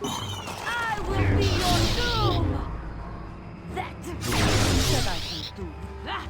I will be your doom! That I can do. Ah!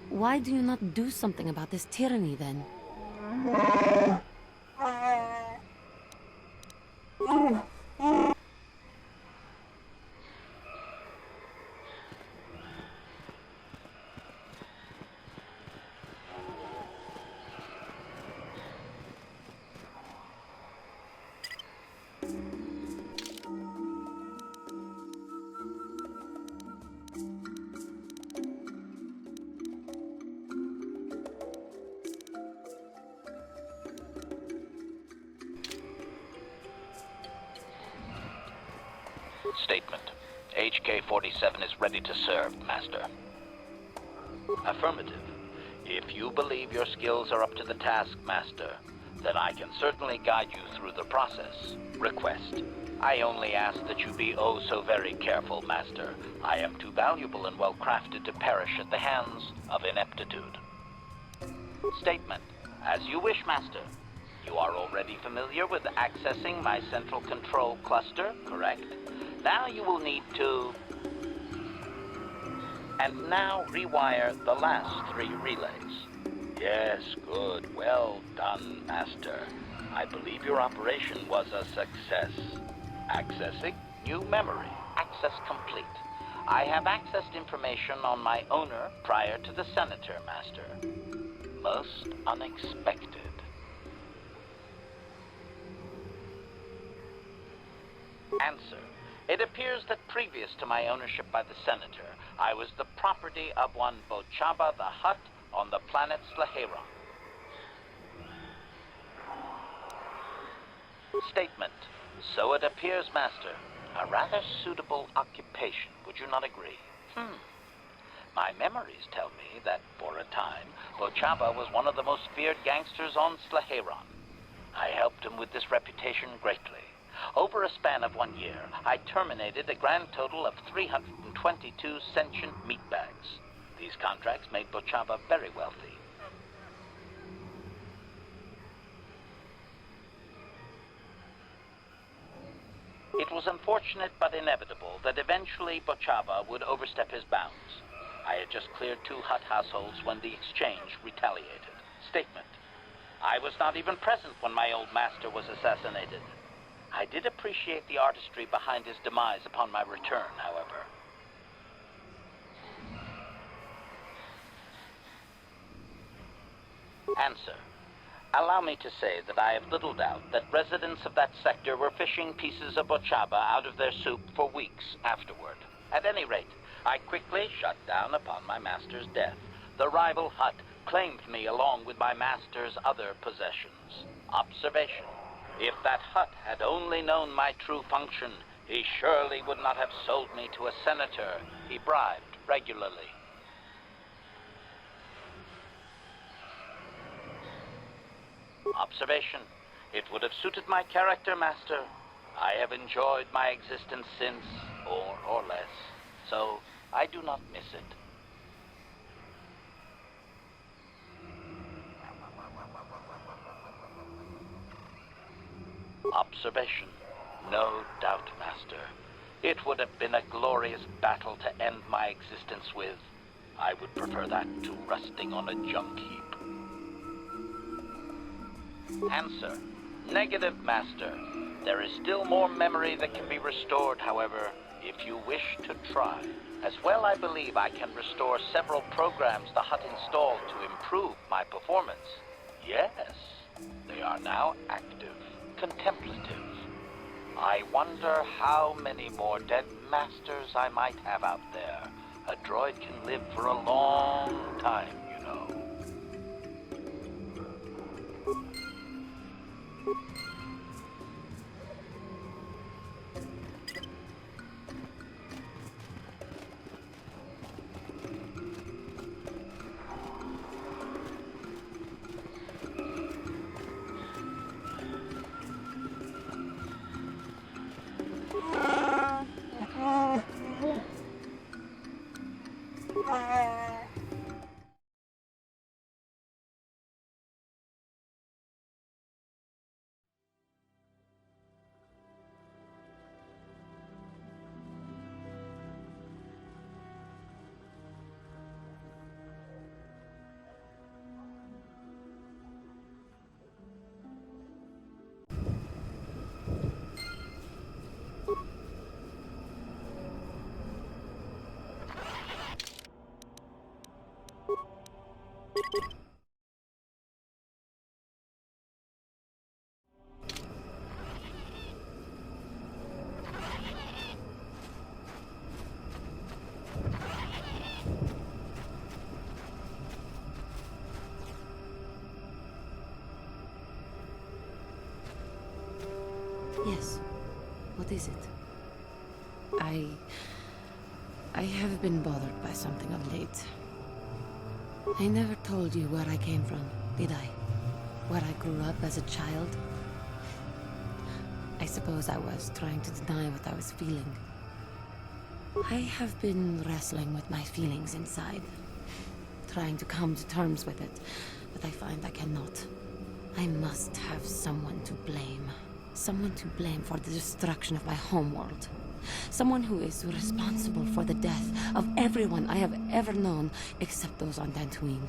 Why do you not do something about this tyranny, then? Statement. HK-47 is ready to serve, Master. Affirmative. If you believe your skills are up to the task, Master, then I can certainly guide you through the process. Request. I only ask that you be oh so very careful, Master. I am too valuable and well-crafted to perish at the hands of ineptitude. Statement. As you wish, Master. You are already familiar with accessing my central control cluster, correct? Now you will need to... And now rewire the last 3 relays. Yes, good. Well done, Master. I believe your operation was a success. Accessing new memory. Access complete. I have accessed information on my owner prior to the Senator, Master. Most unexpected. Answer. It appears that previous to my ownership by the Senator, I was the property of one Bochaba the Hutt on the planet Slaheron. Statement. So it appears, Master. A rather suitable occupation, would you not agree? My memories tell me that, for a time, Bochaba was one of the most feared gangsters on Slaheron. I helped him with this reputation greatly. Over a span of 1 year, I terminated a grand total of 322 sentient meatbags. These contracts made Bochaba very wealthy. It was unfortunate but inevitable that eventually Bochaba would overstep his bounds. I had just cleared 2 Hutt households when the exchange retaliated. Statement. I was not even present when my old master was assassinated. I did appreciate the artistry behind his demise upon my return, however. Answer. Allow me to say that I have little doubt that residents of that sector were fishing pieces of Bochaba out of their soup for weeks afterward. At any rate, I quickly shut down upon my master's death. The rival Hutt claimed me along with my master's other possessions. Observation. If that Hutt had only known my true function, he surely would not have sold me to a senator he bribed regularly. Observation. It would have suited my character, Master. I have enjoyed my existence since, more or less, so I do not miss it. Observation. No doubt, Master. It would have been a glorious battle to end my existence with. I would prefer that to rusting on a junk heap. Answer. Negative, Master. There is still more memory that can be restored, however, if you wish to try. As well, I believe I can restore several programs the Hutt installed to improve my performance. Yes, they are now active. Contemplative. I wonder how many more dead masters I might have out there. A droid can live for a long time, you know. Yes. What is it? I... I have been bothered by something of late. I never told you where I came from, did I? Where I grew up as a child? I suppose I was trying to deny what I was feeling. I have been wrestling with my feelings inside, trying to come to terms with it, but I find I cannot. I must have someone to blame. Someone to blame for the destruction of my homeworld. Someone who is responsible for the death of everyone I have ever known, except those on Dantooine.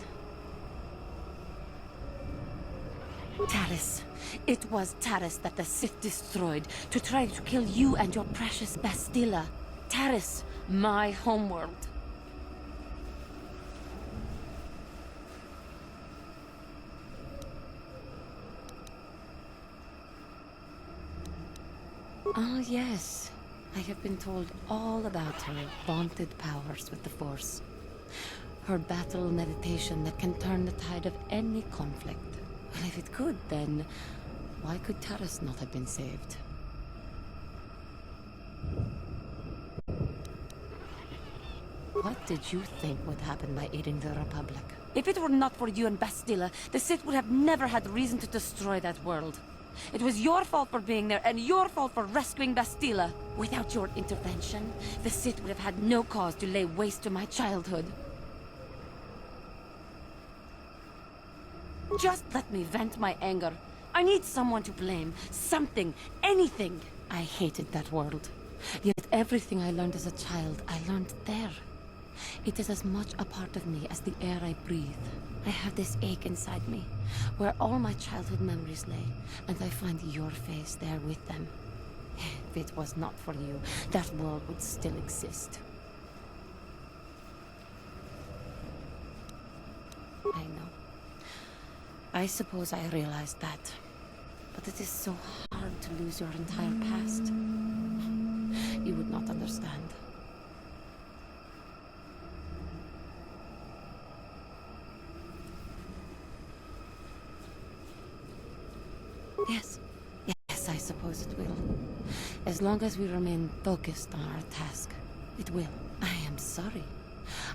Taris. It was Taris that the Sith destroyed to try to kill you and your precious Bastilla. Taris, my homeworld. Ah, yes. I have been told all about her vaunted powers with the Force. Her battle meditation that can turn the tide of any conflict. Well, if it could, then why could Taris not have been saved? What did you think would happen by aiding the Republic? If it were not for you and Bastilla, the Sith would have never had reason to destroy that world. It was your fault for being there, and your fault for rescuing Bastilla. Without your intervention, the Sith would have had no cause to lay waste to my childhood. Just let me vent my anger. I need someone to blame. Something. Anything. I hated that world. Yet everything I learned as a child, I learned there. It is as much a part of me as the air I breathe. I have this ache inside me, where all my childhood memories lay, and I find your face there with them. If it was not for you, that world would still exist. I know. I suppose I realized that. But it is so hard to lose your entire past. You would not understand. Yes. Yes, I suppose it will. As long as we remain focused on our task, it will. I am sorry.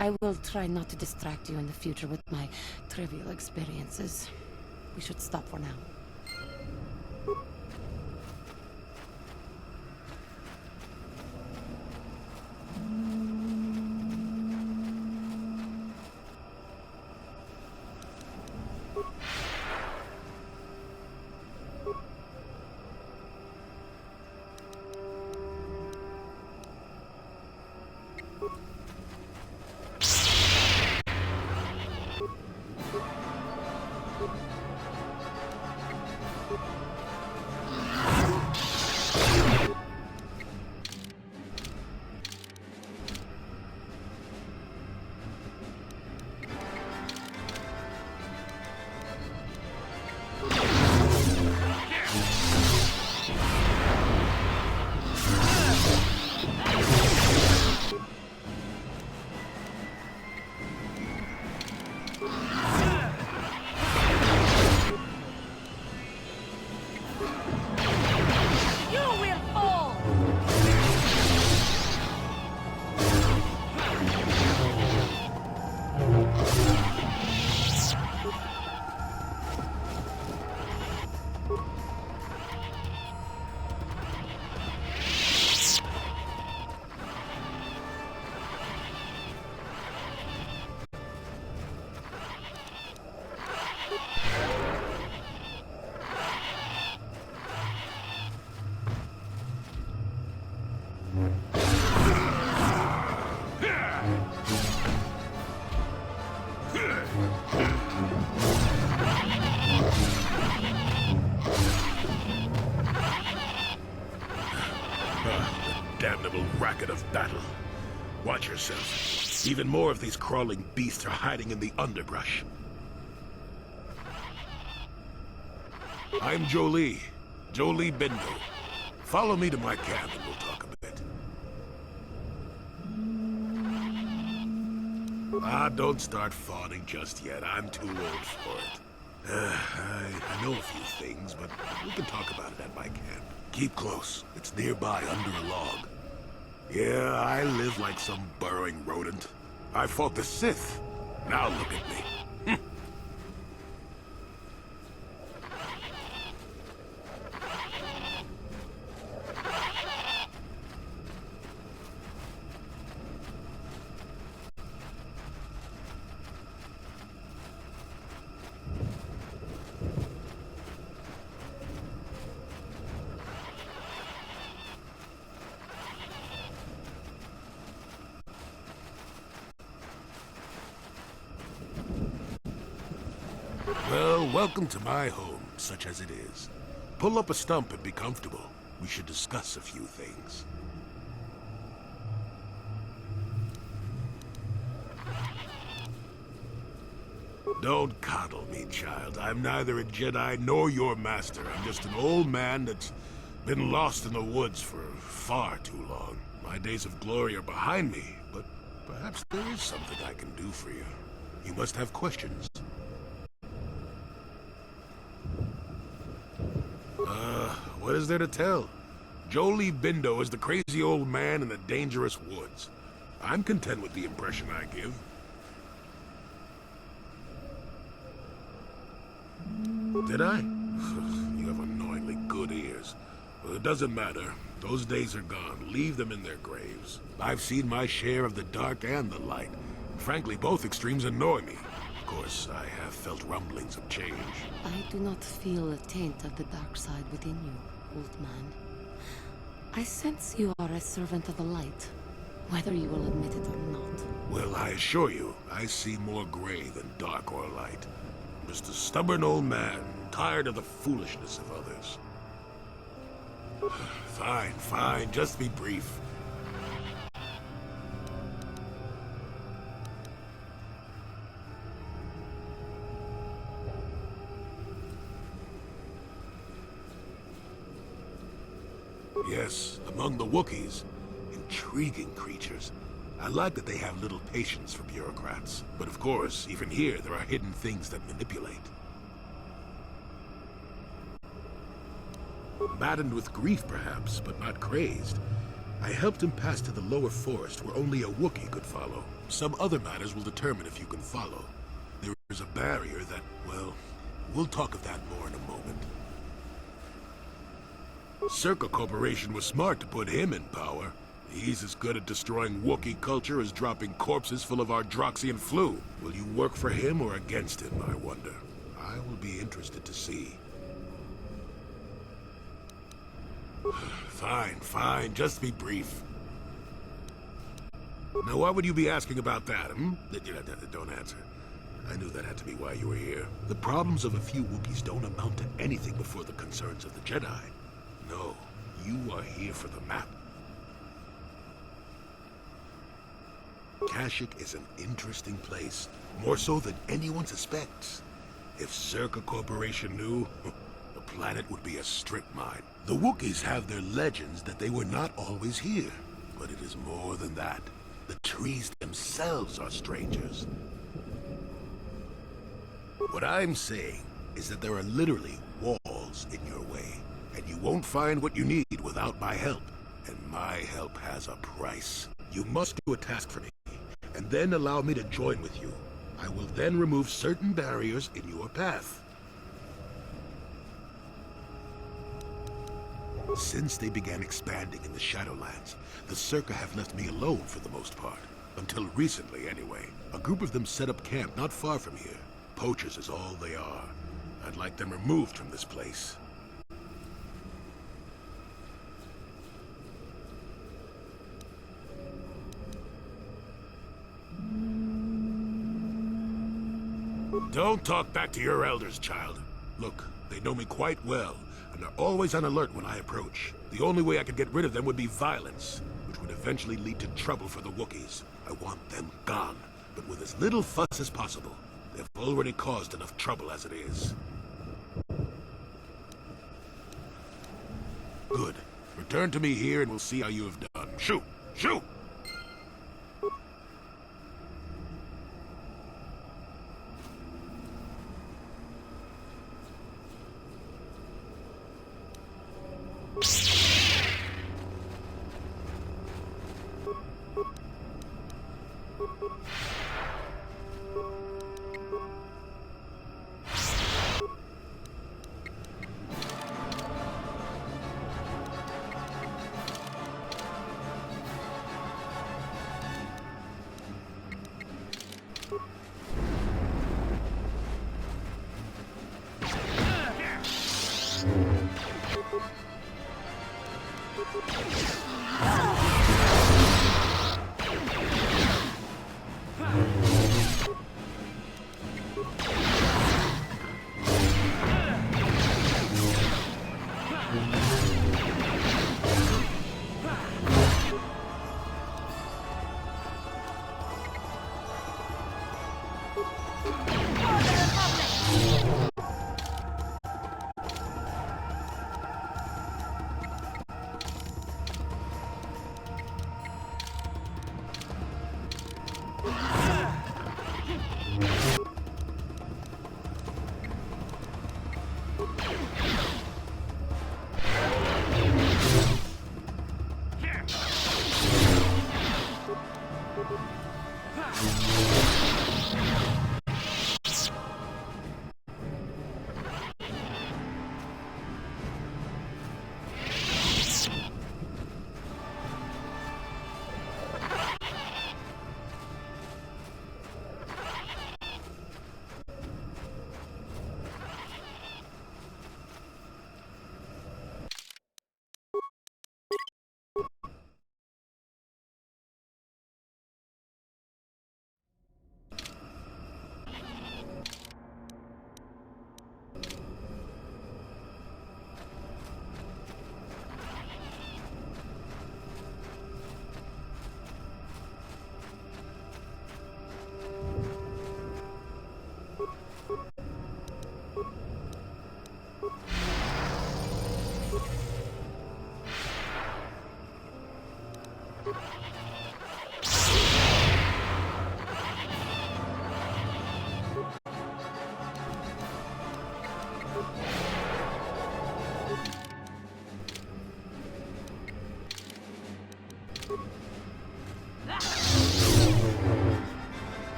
I will try not to distract you in the future with my trivial experiences. We should stop for now. Damnable racket of battle. Watch yourself. Even more of these crawling beasts are hiding in the underbrush. I'm Jolie. Jolie Bindo. Follow me to my camp and we'll talk a bit. Ah, don't start fawning just yet. I'm too old for it. I know a few things, but we can talk about it at my camp. Keep close. It's nearby under a log. Yeah, I live like some burrowing rodent. I fought the Sith. Now look at me. Well, welcome to my home, such as it is. Pull up a stump and be comfortable. We should discuss a few things. Don't coddle me, child. I'm neither a Jedi nor your master. I'm just an old man that's been lost in the woods for far too long. My days of glory are behind me, but perhaps there is something I can do for you. You must have questions. What is there to tell? Jolie Bindo is the crazy old man in the dangerous woods. I'm content with the impression I give. Did I? You have annoyingly good ears. Well, it doesn't matter. Those days are gone. Leave them in their graves. I've seen my share of the dark and the light. Frankly, both extremes annoy me. Of course, I have felt rumblings of change. I do not feel a taint of the dark side within you, old man. I sense you are a servant of the light, whether you will admit it or not. Well, I assure you, I see more gray than dark or light. I'm just a stubborn old man, tired of the foolishness of others. Fine, fine, just be brief. Yes, among the Wookiees. Intriguing creatures. I like that they have little patience for bureaucrats. But of course, even here, there are hidden things that manipulate. Maddened with grief, perhaps, but not crazed. I helped him pass to the lower forest where only a Wookiee could follow. Some other matters will determine if you can follow. There is a barrier that, well, we'll talk of that more in a moment. Circa Corporation was smart to put him in power. He's as good at destroying Wookiee culture as dropping corpses full of Ardroxian flu. Will you work for him or against him, I wonder? I will be interested to see. Fine, fine, just be brief. Now, why would you be asking about that, hmm? Don't answer. I knew that had to be why you were here. The problems of a few Wookiees don't amount to anything before the concerns of the Jedi. No, you are here for the map. Kashyyyk is an interesting place, more so than anyone suspects. If Circa Corporation knew, the planet would be a strip mine. The Wookiees have their legends that they were not always here, but it is more than that. The trees themselves are strangers. What I'm saying is that there are literally walls in your way, and you won't find what you need without my help. And my help has a price. You must do a task for me, and then allow me to join with you. I will then remove certain barriers in your path. Since they began expanding in the Shadowlands, the Circa have left me alone for the most part. Until recently, anyway. A group of them set up camp not far from here. Poachers is all they are. I'd like them removed from this place. Don't talk back to your elders, child. Look, they know me quite well, and are always on alert when I approach. The only way I could get rid of them would be violence, which would eventually lead to trouble for the Wookiees. I want them gone, but with as little fuss as possible. They've already caused enough trouble as it is. Good. Return to me here and we'll see how you have done. Shoot! Shoot!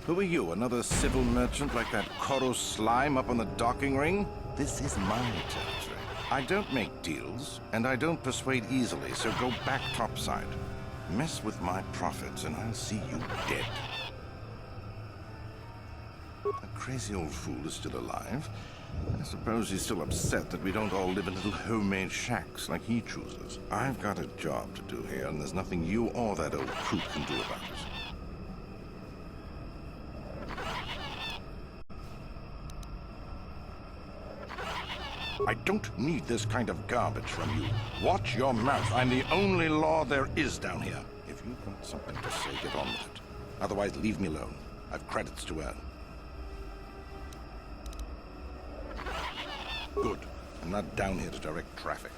Who are you, another civil merchant like that Kotor slime up on the docking ring? This is my territory. I don't make deals, and I don't persuade easily, so go back topside. Mess with my profits, and I'll see you dead. That crazy old fool is still alive. I suppose he's still upset that we don't all live in little homemade shacks like he chooses. I've got a job to do here, and there's nothing you or that old coot can do about it. I don't need this kind of garbage from you. Watch your mouth. I'm the only law there is down here. If you've got something to say, get on with it. Otherwise, leave me alone. I've credits to earn. Good. I'm not down here to direct traffic.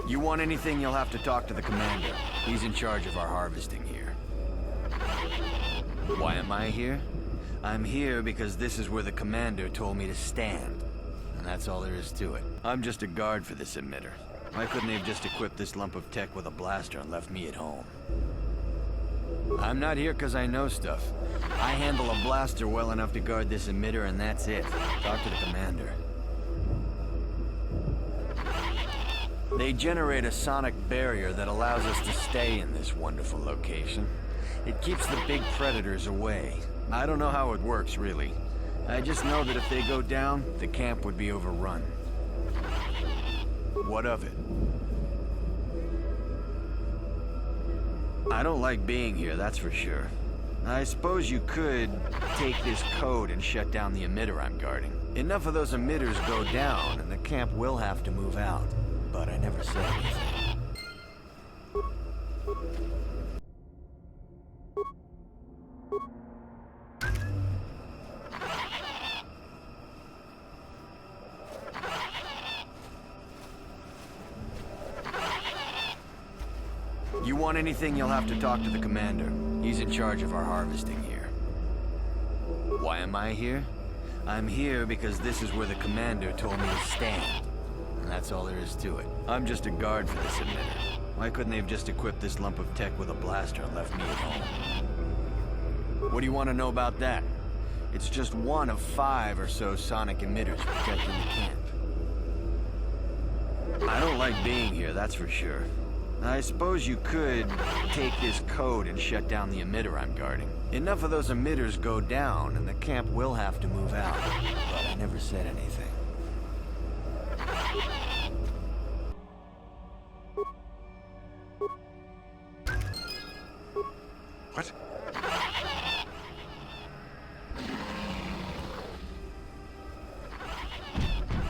You want anything, you'll have to talk to the commander. He's in charge of our harvesting here. Why am I here? I'm here because this is where the commander told me to stand. And that's all there is to it. I'm just a guard for this emitter. Why couldn't they have just equipped this lump of tech with a blaster and left me at home? I'm not here because I know stuff. I handle a blaster well enough to guard this emitter, and that's it. Talk to the commander. They generate a sonic barrier that allows us to stay in this wonderful location. It keeps the big predators away. I don't know how it works, really. I just know that if they go down, the camp would be overrun. What of it? I don't like being here, that's for sure. I suppose you could take this code and shut down the emitter I'm guarding. Enough of those emitters go down, and the camp will have to move out. But I never said anything. want anything, you'll have to talk to the commander. He's in charge of our harvesting here. Why am I here? I'm here because this is where the commander told me to stand. And that's all there is to it. I'm just a guard for this emitter. Why couldn't they have just equipped this lump of tech with a blaster and left me at home? What do you want to know about that? It's just one of 5 or so sonic emitters protecting the camp. I don't like being here, that's for sure. I suppose you could take this code and shut down the emitter I'm guarding. Enough of those emitters go down, and the camp will have to move out. But I never said anything. What?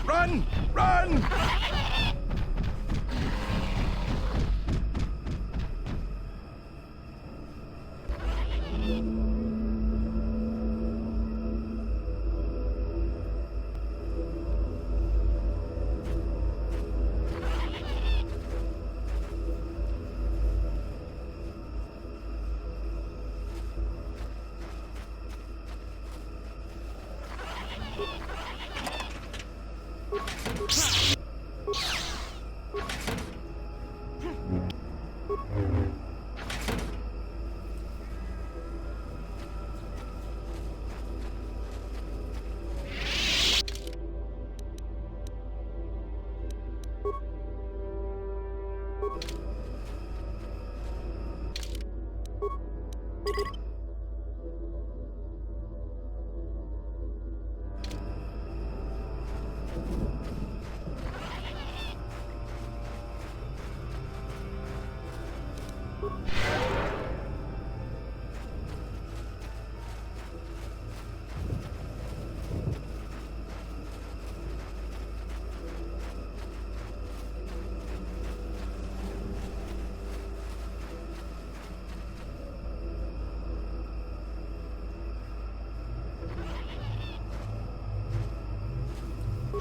Run! Run!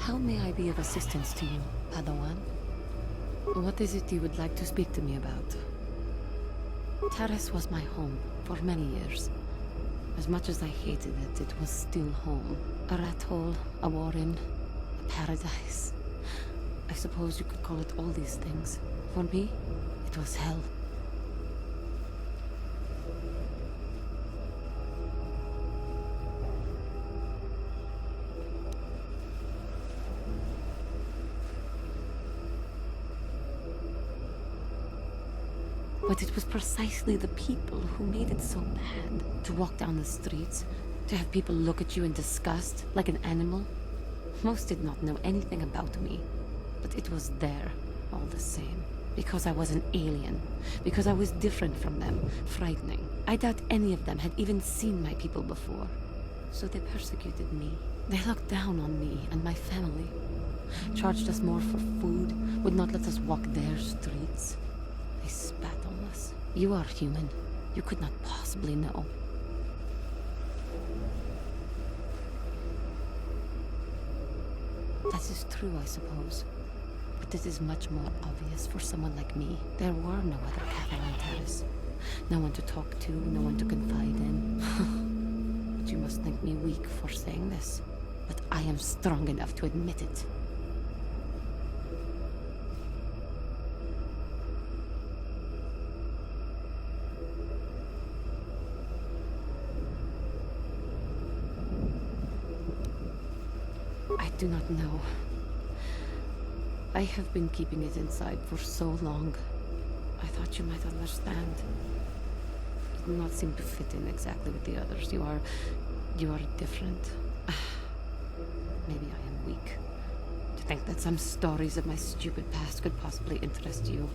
How may I be of assistance to you, Padawan? What is it you would like to speak to me about? Terrace was my home for many years. As much as I hated it, it was still home. A rat hole, a warren, a paradise. I suppose you could call it all these things. For me, it was hell. But it was precisely the people who made it so bad. To walk down the streets, to have people look at you in disgust, like an animal. Most did not know anything about me, but it was there, all the same. Because I was an alien. Because I was different from them, frightening. I doubt any of them had even seen my people before. So they persecuted me. They looked down on me and my family. Charged us more for food, would not let us walk their streets. They spat on us. You are human. You could not possibly know. That is true, I suppose. But it is much more obvious for someone like me. There were no other cattle on Terrace. No one to talk to, no one to confide in. But you must think me weak for saying this. But I am strong enough to admit it. I do not know. I have been keeping it inside for so long. I thought you might understand. You do not seem to fit in exactly with the others. You are different. Maybe I am weak. To think that some stories of my stupid past could possibly interest you.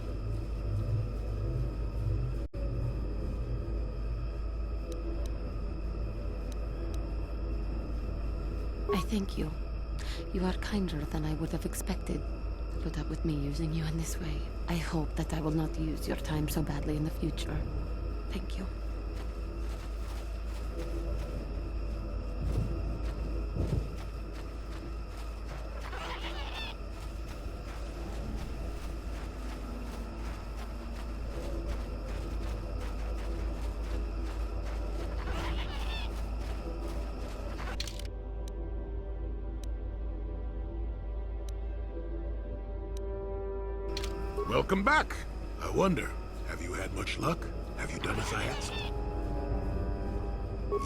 I thank you. You are kinder than I would have expected. Put up with me using you in this way. I hope that I will not use your time so badly in the future. Thank you. Welcome back. I wonder, have you had much luck? Have you done as I asked?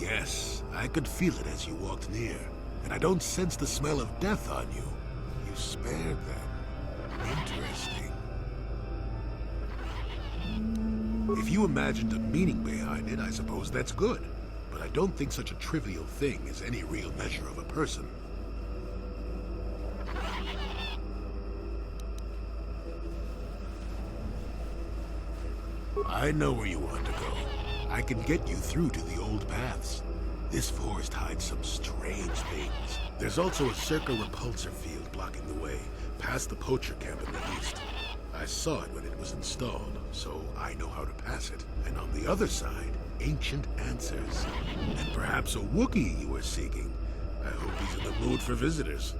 Yes, I could feel it as you walked near. And I don't sense the smell of death on you. You spared them. Interesting. If you imagined a meaning behind it, I suppose that's good. But I don't think such a trivial thing is any real measure of a person. I know where you want to go. I can get you through to the old paths. This forest hides some strange things. There's also a Circa repulsor field blocking the way, past the poacher camp in the east. I saw it when it was installed, so I know how to pass it. And on the other side, ancient answers. And perhaps a Wookiee you were seeking. I hope he's in the mood for visitors.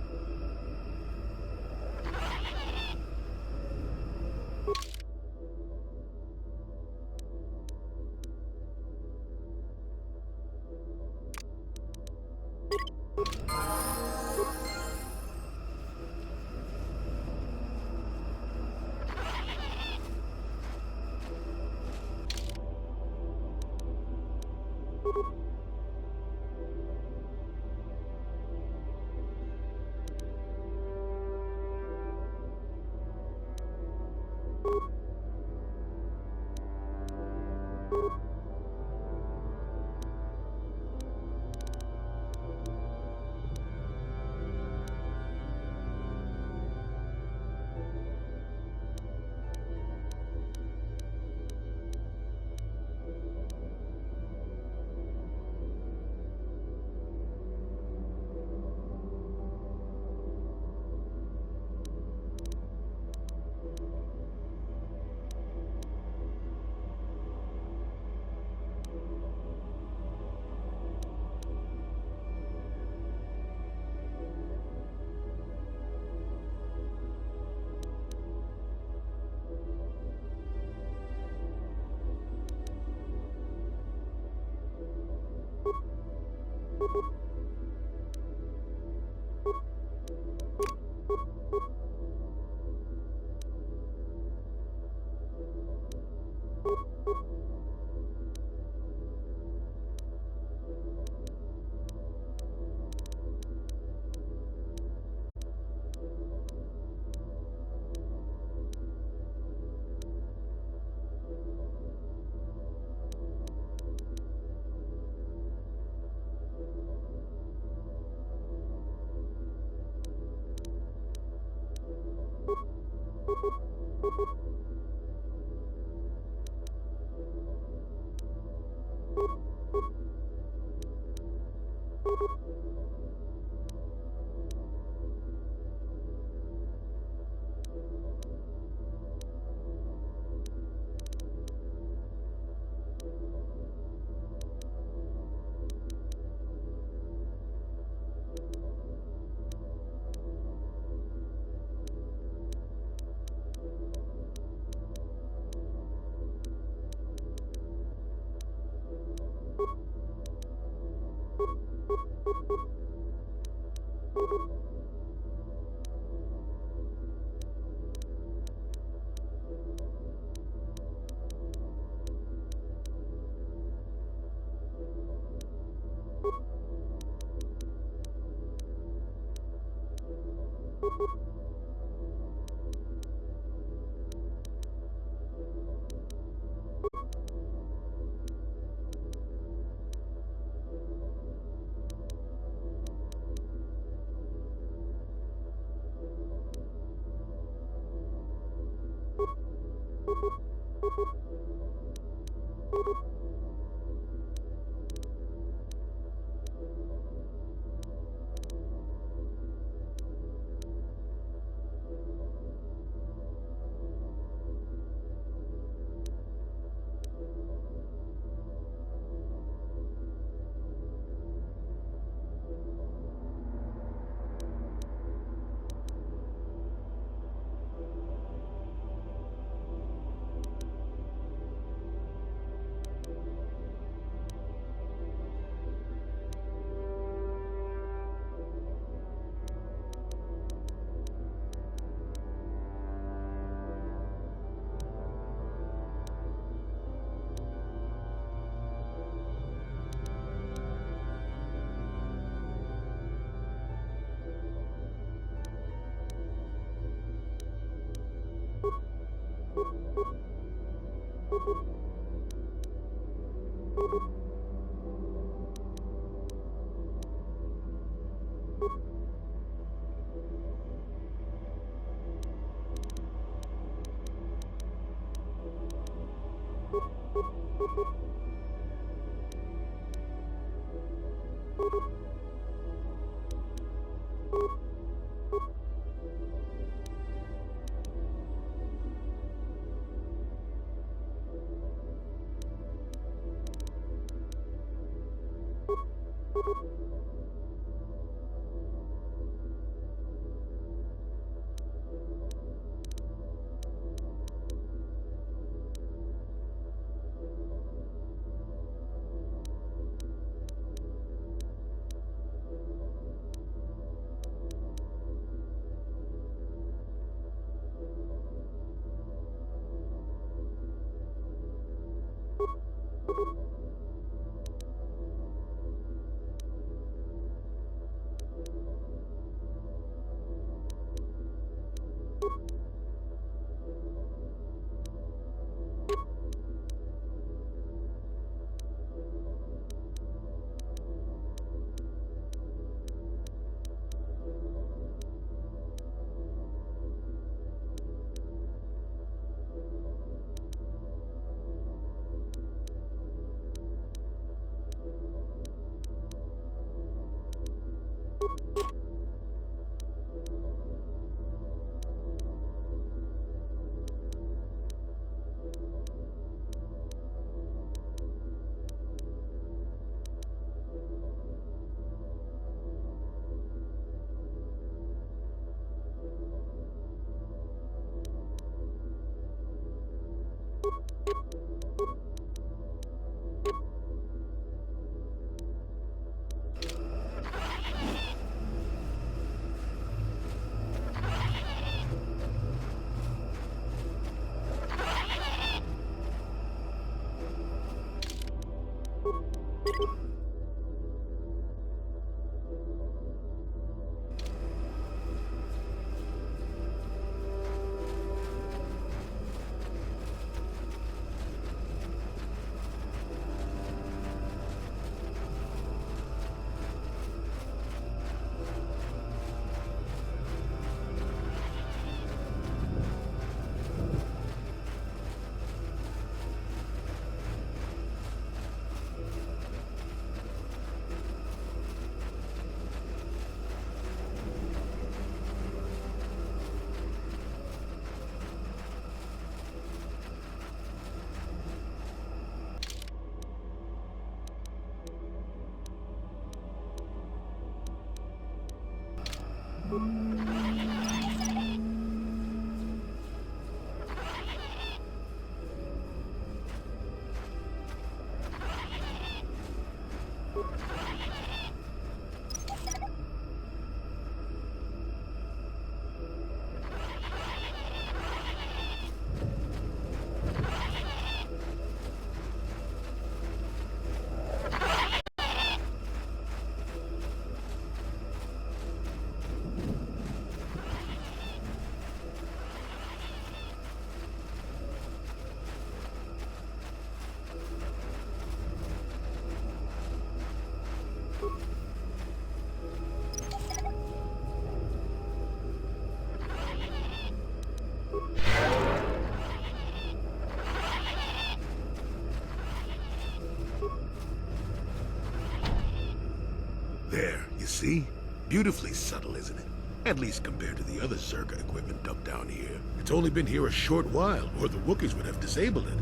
There, you see? Beautifully subtle, isn't it? At least compared to the other Zerga equipment dumped down here. It's only been here a short while, or the Wookiees would have disabled it.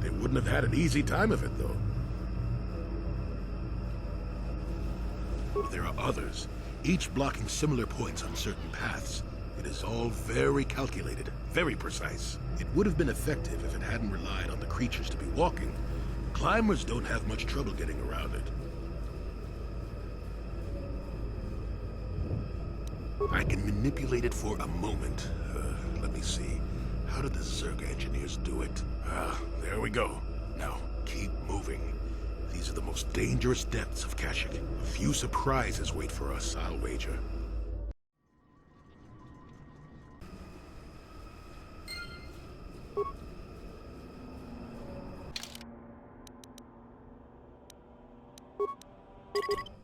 They wouldn't have had an easy time of it, though. There are others, each blocking similar points on certain paths. It is all very calculated, very precise. It would have been effective if it hadn't relied on the creatures to be walking. Climbers don't have much trouble getting around it. I can manipulate it for a moment. Let me see. How did the Zerga engineers do it? There we go. Now, keep moving. These are the most dangerous depths of Kashyyyk. A few surprises wait for us, I'll wager. You